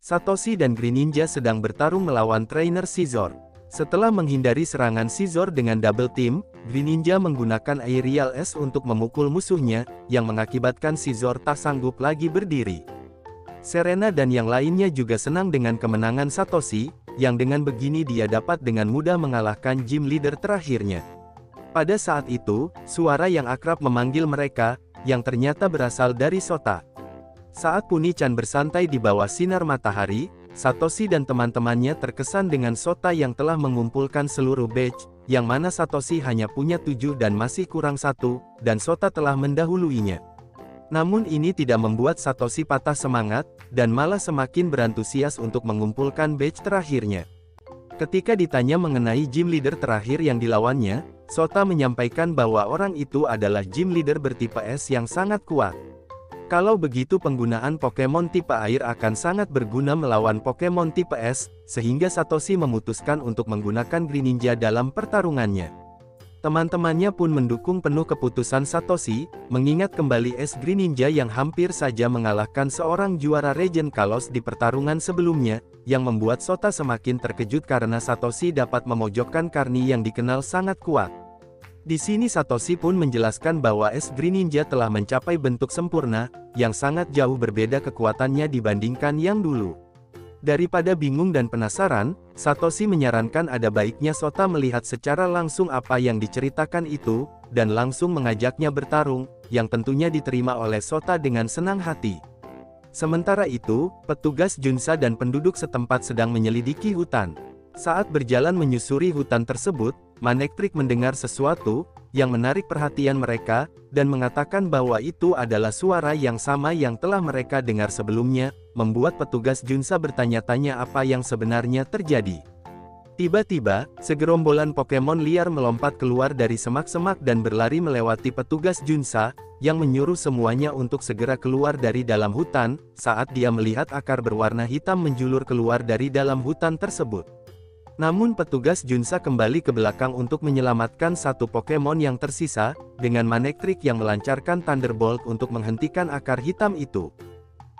Satoshi dan Greninja sedang bertarung melawan trainer Scizor. Setelah menghindari serangan Scizor dengan double team, Greninja menggunakan Aerial S untuk memukul musuhnya, yang mengakibatkan Scizor tak sanggup lagi berdiri. Serena dan yang lainnya juga senang dengan kemenangan Satoshi, yang dengan begini dia dapat dengan mudah mengalahkan gym leader terakhirnya. Pada saat itu, suara yang akrab memanggil mereka, yang ternyata berasal dari Sota. Saat Puni-chan bersantai di bawah sinar matahari, Satoshi dan teman-temannya terkesan dengan Sota yang telah mengumpulkan seluruh badge, yang mana Satoshi hanya punya 7 dan masih kurang 1, dan Sota telah mendahuluinya. Namun ini tidak membuat Satoshi patah semangat, dan malah semakin berantusias untuk mengumpulkan badge terakhirnya. Ketika ditanya mengenai gym leader terakhir yang dilawannya, Sota menyampaikan bahwa orang itu adalah gym leader bertipe S yang sangat kuat. Kalau begitu penggunaan Pokemon tipe air akan sangat berguna melawan Pokemon tipe Es, sehingga Satoshi memutuskan untuk menggunakan Greninja dalam pertarungannya. Teman-temannya pun mendukung penuh keputusan Satoshi, mengingat kembali es Greninja yang hampir saja mengalahkan seorang juara Region Kalos di pertarungan sebelumnya, yang membuat Sota semakin terkejut karena Satoshi dapat memojokkan Karni yang dikenal sangat kuat. Di sini Satoshi pun menjelaskan bahwa es Greninja telah mencapai bentuk sempurna, yang sangat jauh berbeda kekuatannya dibandingkan yang dulu. Daripada bingung dan penasaran, Satoshi menyarankan ada baiknya Sota melihat secara langsung apa yang diceritakan itu, dan langsung mengajaknya bertarung, yang tentunya diterima oleh Sota dengan senang hati. Sementara itu, petugas Junsa dan penduduk setempat sedang menyelidiki hutan. Saat berjalan menyusuri hutan tersebut, Manectric mendengar sesuatu yang menarik perhatian mereka, dan mengatakan bahwa itu adalah suara yang sama yang telah mereka dengar sebelumnya, membuat petugas Junsa bertanya-tanya apa yang sebenarnya terjadi. Tiba-tiba, segerombolan Pokemon liar melompat keluar dari semak-semak dan berlari melewati petugas Junsa, yang menyuruh semuanya untuk segera keluar dari dalam hutan, saat dia melihat akar berwarna hitam menjulur keluar dari dalam hutan tersebut. Namun petugas Junsa kembali ke belakang untuk menyelamatkan satu Pokemon yang tersisa, dengan Manectric yang melancarkan Thunderbolt untuk menghentikan akar hitam itu.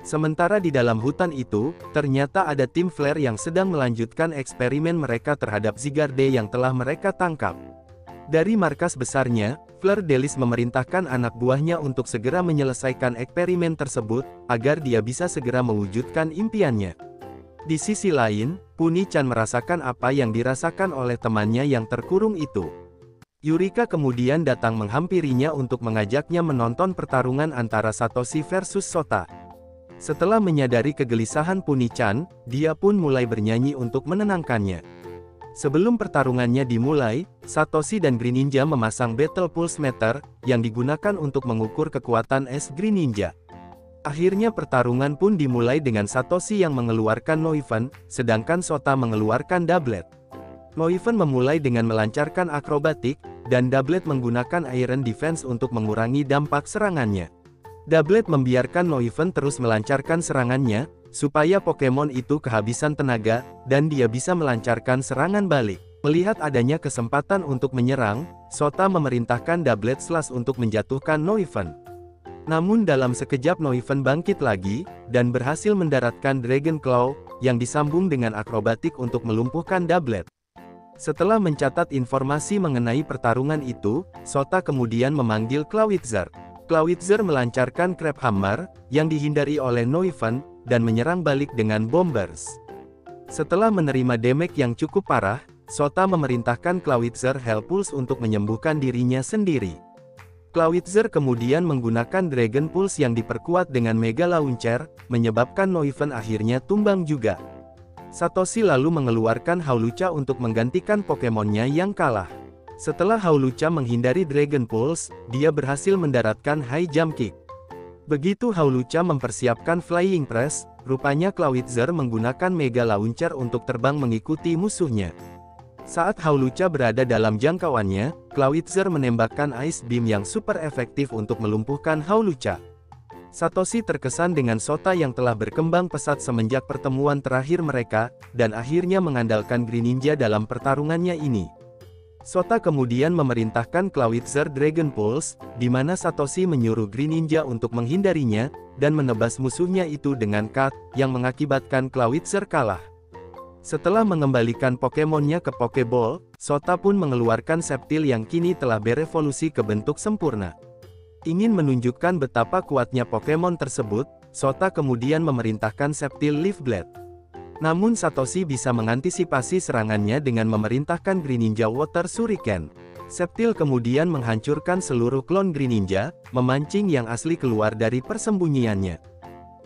Sementara di dalam hutan itu, ternyata ada tim Flare yang sedang melanjutkan eksperimen mereka terhadap Zygarde yang telah mereka tangkap. Dari markas besarnya, Fleur Delis memerintahkan anak buahnya untuk segera menyelesaikan eksperimen tersebut, agar dia bisa segera mewujudkan impiannya. Di sisi lain, Puni-chan merasakan apa yang dirasakan oleh temannya yang terkurung itu. Yurika kemudian datang menghampirinya untuk mengajaknya menonton pertarungan antara Satoshi versus Sota. Setelah menyadari kegelisahan Puni-chan, dia pun mulai bernyanyi untuk menenangkannya. Sebelum pertarungannya dimulai, Satoshi dan Greninja memasang Battle Pulse Meter, yang digunakan untuk mengukur kekuatan es Greninja. Akhirnya pertarungan pun dimulai dengan Satoshi yang mengeluarkan Noivern, sedangkan Sota mengeluarkan Doublet. Noivern memulai dengan melancarkan akrobatik, dan Doublet menggunakan Iron Defense untuk mengurangi dampak serangannya. Doublet membiarkan Noivern terus melancarkan serangannya, supaya Pokemon itu kehabisan tenaga, dan dia bisa melancarkan serangan balik. Melihat adanya kesempatan untuk menyerang, Sota memerintahkan Doublet Slash untuk menjatuhkan Noivern. Namun dalam sekejap Noivern bangkit lagi, dan berhasil mendaratkan Dragon Claw, yang disambung dengan akrobatik untuk melumpuhkan Doublet. Setelah mencatat informasi mengenai pertarungan itu, Sota kemudian memanggil Clawitzer. Clawitzer melancarkan Crab Hammer, yang dihindari oleh Noivern, dan menyerang balik dengan Bombers. Setelah menerima damage yang cukup parah, Sota memerintahkan Clawitzer Hell Pulse untuk menyembuhkan dirinya sendiri. Clawitzer kemudian menggunakan Dragon Pulse yang diperkuat dengan Mega Launcher, menyebabkan Noivern akhirnya tumbang juga. Satoshi lalu mengeluarkan Hawlucha untuk menggantikan Pokemonnya yang kalah. Setelah Hawlucha menghindari Dragon Pulse, dia berhasil mendaratkan High Jump Kick. Begitu Hawlucha mempersiapkan Flying Press, rupanya Clawitzer menggunakan Mega Launcher untuk terbang mengikuti musuhnya. Saat Hawlucha berada dalam jangkauannya, Clawitzer menembakkan Ice Beam yang super efektif untuk melumpuhkan Hawlucha. Satoshi terkesan dengan Sota yang telah berkembang pesat semenjak pertemuan terakhir mereka, dan akhirnya mengandalkan Greninja dalam pertarungannya ini. Sota kemudian memerintahkan Clawitzer Dragon Pulse, di mana Satoshi menyuruh Greninja untuk menghindarinya, dan menebas musuhnya itu dengan cut, yang mengakibatkan Clawitzer kalah. Setelah mengembalikan Pokemonnya ke Pokeball, Sota pun mengeluarkan Sceptile yang kini telah berevolusi ke bentuk sempurna. Ingin menunjukkan betapa kuatnya Pokemon tersebut, Sota kemudian memerintahkan Sceptile Leaf Blade. Namun Satoshi bisa mengantisipasi serangannya dengan memerintahkan Greninja Water Shuriken. Sceptile kemudian menghancurkan seluruh klon Greninja, memancing yang asli keluar dari persembunyiannya.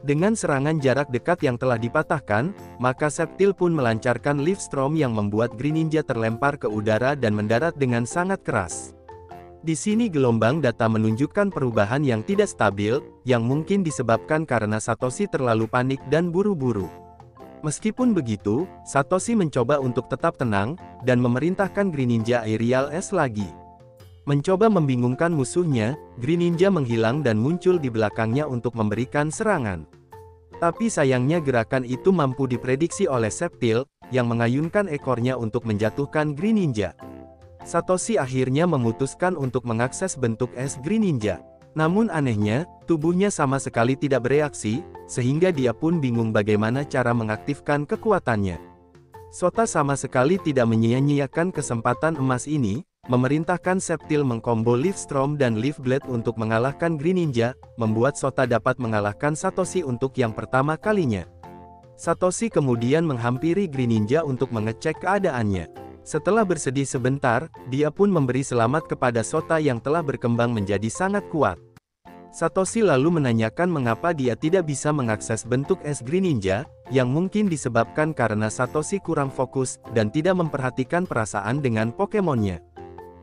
Dengan serangan jarak dekat yang telah dipatahkan, maka Sceptile pun melancarkan Leaf Storm yang membuat Greninja terlempar ke udara dan mendarat dengan sangat keras. Di sini gelombang data menunjukkan perubahan yang tidak stabil, yang mungkin disebabkan karena Satoshi terlalu panik dan buru-buru. Meskipun begitu, Satoshi mencoba untuk tetap tenang, dan memerintahkan Greninja Aerial S lagi. Mencoba membingungkan musuhnya, Greninja menghilang dan muncul di belakangnya untuk memberikan serangan. Tapi sayangnya gerakan itu mampu diprediksi oleh Sceptile, yang mengayunkan ekornya untuk menjatuhkan Greninja. Satoshi akhirnya memutuskan untuk mengakses bentuk es Greninja. Namun anehnya, tubuhnya sama sekali tidak bereaksi, sehingga dia pun bingung bagaimana cara mengaktifkan kekuatannya. Sota sama sekali tidak menyia-nyiakan kesempatan emas ini, memerintahkan Sceptile mengkombo Leaf Storm dan Leaf Blade untuk mengalahkan Greninja, membuat Sota dapat mengalahkan Satoshi untuk yang pertama kalinya. Satoshi kemudian menghampiri Greninja untuk mengecek keadaannya. Setelah bersedih sebentar, dia pun memberi selamat kepada Sota yang telah berkembang menjadi sangat kuat. Satoshi lalu menanyakan mengapa dia tidak bisa mengakses bentuk es Greninja, yang mungkin disebabkan karena Satoshi kurang fokus, dan tidak memperhatikan perasaan dengan Pokemonnya.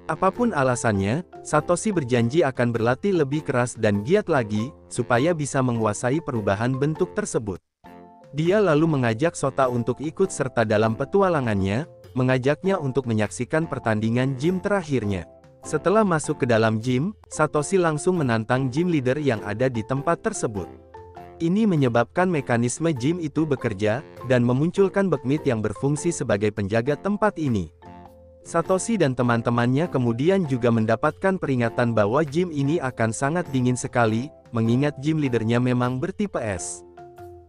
Apapun alasannya, Satoshi berjanji akan berlatih lebih keras dan giat lagi, supaya bisa menguasai perubahan bentuk tersebut. Dia lalu mengajak Sota untuk ikut serta dalam petualangannya, mengajaknya untuk menyaksikan pertandingan gym terakhirnya. Setelah masuk ke dalam gym, Satoshi langsung menantang gym leader yang ada di tempat tersebut. Ini menyebabkan mekanisme gym itu bekerja, dan memunculkan Bekmit yang berfungsi sebagai penjaga tempat ini. Satoshi dan teman-temannya kemudian juga mendapatkan peringatan bahwa gym ini akan sangat dingin sekali, mengingat gym leadernya memang bertipe es.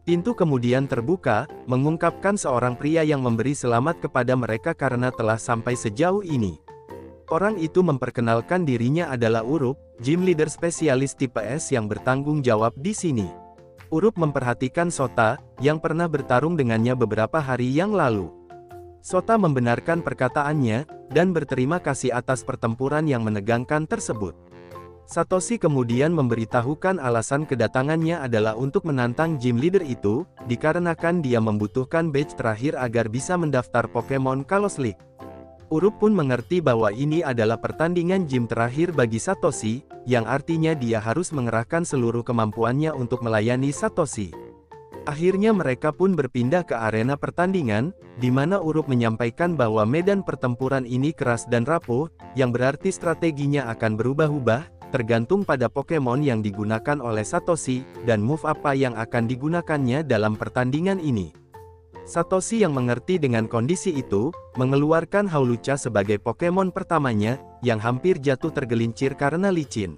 Pintu kemudian terbuka, mengungkapkan seorang pria yang memberi selamat kepada mereka karena telah sampai sejauh ini. Orang itu memperkenalkan dirinya adalah Urup, gym leader spesialis tipe S yang bertanggung jawab di sini. Urup memperhatikan Sota, yang pernah bertarung dengannya beberapa hari yang lalu. Sota membenarkan perkataannya, dan berterima kasih atas pertempuran yang menegangkan tersebut. Satoshi kemudian memberitahukan alasan kedatangannya adalah untuk menantang gym leader itu, dikarenakan dia membutuhkan badge terakhir agar bisa mendaftar Pokemon Kalos League. Urup pun mengerti bahwa ini adalah pertandingan gym terakhir bagi Satoshi, yang artinya dia harus mengerahkan seluruh kemampuannya untuk melayani Satoshi. Akhirnya mereka pun berpindah ke arena pertandingan, di mana Urup menyampaikan bahwa medan pertempuran ini keras dan rapuh, yang berarti strateginya akan berubah-ubah, tergantung pada Pokemon yang digunakan oleh Satoshi, dan move apa yang akan digunakannya dalam pertandingan ini. Satoshi yang mengerti dengan kondisi itu, mengeluarkan Hawlucha sebagai Pokemon pertamanya, yang hampir jatuh tergelincir karena licin.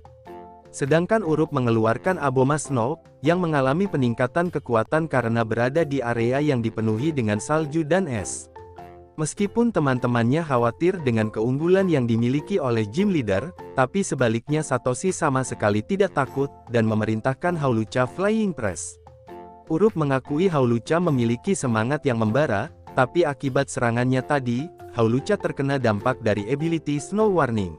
Sedangkan Urup mengeluarkan Abomasnow, yang mengalami peningkatan kekuatan karena berada di area yang dipenuhi dengan salju dan es. Meskipun teman-temannya khawatir dengan keunggulan yang dimiliki oleh gym leader, tapi sebaliknya Satoshi sama sekali tidak takut, dan memerintahkan Hawlucha Flying Press. Urup mengakui Hawlucha memiliki semangat yang membara, tapi akibat serangannya tadi, Hawlucha terkena dampak dari ability Snow Warning.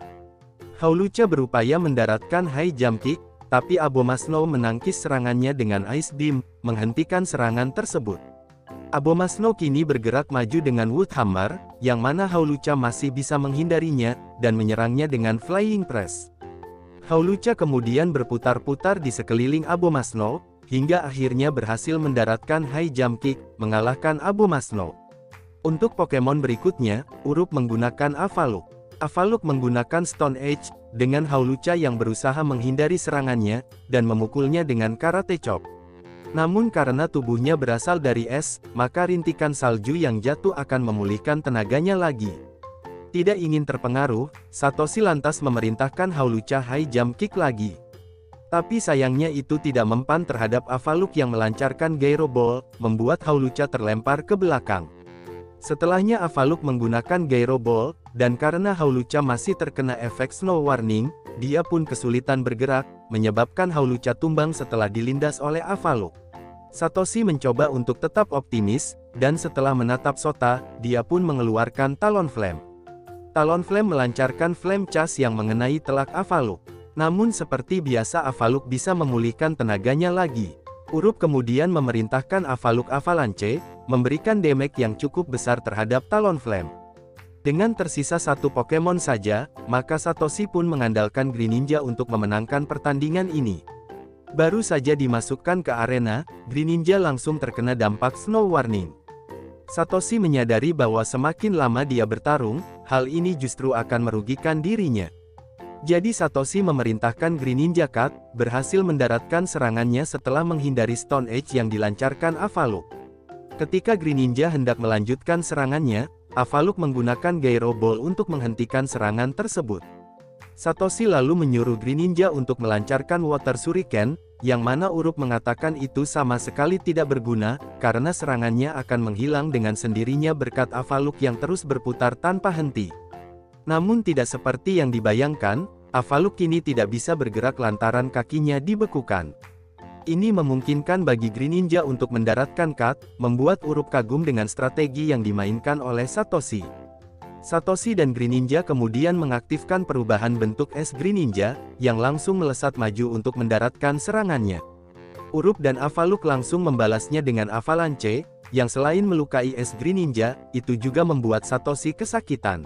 Hawlucha berupaya mendaratkan High Jump Kick, tapi Abomasnow menangkis serangannya dengan Ice Beam, menghentikan serangan tersebut. Abomasnow kini bergerak maju dengan Wood Hammer, yang mana Hawlucha masih bisa menghindarinya, dan menyerangnya dengan Flying Press. Hawlucha kemudian berputar-putar di sekeliling Abomasnow, hingga akhirnya berhasil mendaratkan High Jump Kick, mengalahkan Abomasnow. Untuk Pokemon berikutnya, Urup menggunakan Avaluk. Avaluk menggunakan Stone Edge, dengan Hawlucha yang berusaha menghindari serangannya, dan memukulnya dengan Karate Chop. Namun karena tubuhnya berasal dari es, maka rintikan salju yang jatuh akan memulihkan tenaganya lagi. Tidak ingin terpengaruh, Satoshi lantas memerintahkan Hawlucha high jump kick lagi. Tapi sayangnya itu tidak mempan terhadap Avalok yang melancarkan Gyro Ball, membuat Hawlucha terlempar ke belakang. Setelahnya Avalok menggunakan Gyro Ball, dan karena Hawlucha masih terkena efek Snow Warning, dia pun kesulitan bergerak, menyebabkan Hawlucha tumbang setelah dilindas oleh Avalok. Satoshi mencoba untuk tetap optimis, dan setelah menatap Sota, dia pun mengeluarkan Talon Flame. Talon Flame melancarkan Flame Charge yang mengenai telak Avalok. Namun seperti biasa Avalok bisa memulihkan tenaganya lagi. Urup kemudian memerintahkan Avalok Avalanche, memberikan damage yang cukup besar terhadap Talon Flame. Dengan tersisa satu Pokemon saja, maka Satoshi pun mengandalkan Greninja untuk memenangkan pertandingan ini. Baru saja dimasukkan ke arena, Greninja langsung terkena dampak Snow Warning. Satoshi menyadari bahwa semakin lama dia bertarung, hal ini justru akan merugikan dirinya. Jadi Satoshi memerintahkan Greninja Cut, berhasil mendaratkan serangannya setelah menghindari Stone Edge yang dilancarkan Avalok. Ketika Greninja hendak melanjutkan serangannya, Avalok menggunakan Gyro Ball untuk menghentikan serangan tersebut. Satoshi lalu menyuruh Greninja untuk melancarkan Water Shuriken, yang mana Urup mengatakan itu sama sekali tidak berguna, karena serangannya akan menghilang dengan sendirinya berkat Avalok yang terus berputar tanpa henti. Namun tidak seperti yang dibayangkan, Avalok kini tidak bisa bergerak lantaran kakinya dibekukan. Ini memungkinkan bagi Greninja untuk mendaratkan Cut, membuat Urup kagum dengan strategi yang dimainkan oleh Satoshi. Satoshi dan Greninja kemudian mengaktifkan perubahan bentuk es Greninja, yang langsung melesat maju untuk mendaratkan serangannya. Urup dan Avalok langsung membalasnya dengan Avalanche, yang selain melukai es Greninja, itu juga membuat Satoshi kesakitan.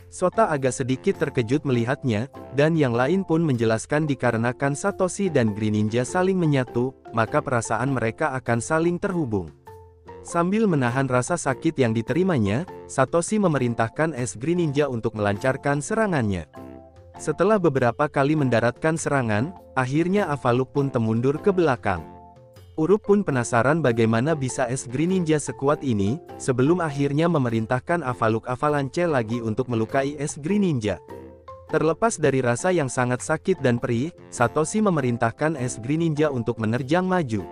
Sota agak sedikit terkejut melihatnya, dan yang lain pun menjelaskan dikarenakan Satoshi dan Greninja saling menyatu, maka perasaan mereka akan saling terhubung. Sambil menahan rasa sakit yang diterimanya, Satoshi memerintahkan es Greninja untuk melancarkan serangannya. Setelah beberapa kali mendaratkan serangan, akhirnya Avalok pun termundur ke belakang. Urup pun penasaran bagaimana bisa es Greninja sekuat ini, sebelum akhirnya memerintahkan Avalok Avalanche lagi untuk melukai es Greninja. Terlepas dari rasa yang sangat sakit dan perih, Satoshi memerintahkan es Greninja untuk menerjang maju.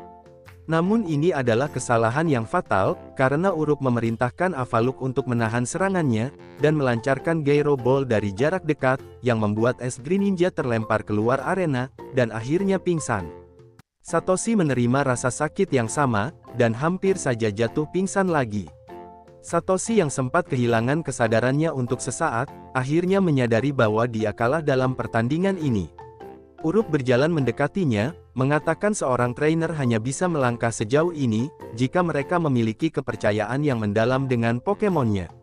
Namun ini adalah kesalahan yang fatal, karena Urup memerintahkan Avalok untuk menahan serangannya, dan melancarkan Gyro Ball dari jarak dekat, yang membuat es Greninja terlempar keluar arena, dan akhirnya pingsan. Satoshi menerima rasa sakit yang sama, dan hampir saja jatuh pingsan lagi. Satoshi yang sempat kehilangan kesadarannya untuk sesaat, akhirnya menyadari bahwa dia kalah dalam pertandingan ini. Urup berjalan mendekatinya, mengatakan seorang trainer hanya bisa melangkah sejauh ini, jika mereka memiliki kepercayaan yang mendalam dengan Pokemonnya.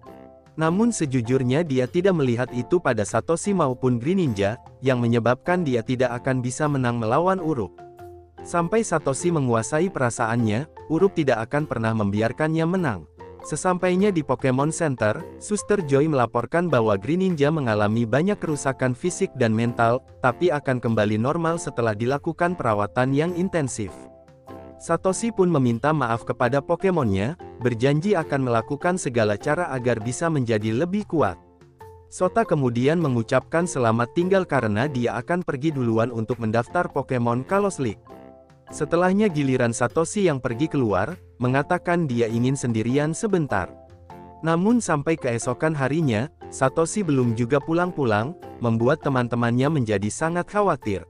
Namun sejujurnya dia tidak melihat itu pada Satoshi maupun Greninja, yang menyebabkan dia tidak akan bisa menang melawan Urup. Sampai Satoshi menguasai perasaannya, Urup tidak akan pernah membiarkannya menang. Sesampainya di Pokemon Center, Suster Joy melaporkan bahwa Greninja mengalami banyak kerusakan fisik dan mental, tapi akan kembali normal setelah dilakukan perawatan yang intensif. Satoshi pun meminta maaf kepada Pokemonnya, berjanji akan melakukan segala cara agar bisa menjadi lebih kuat. Sota kemudian mengucapkan selamat tinggal karena dia akan pergi duluan untuk mendaftar Pokemon Kalos League. Setelahnya giliran Satoshi yang pergi keluar, mengatakan dia ingin sendirian sebentar. Namun sampai keesokan harinya, Satoshi belum juga pulang-pulang, membuat teman-temannya menjadi sangat khawatir.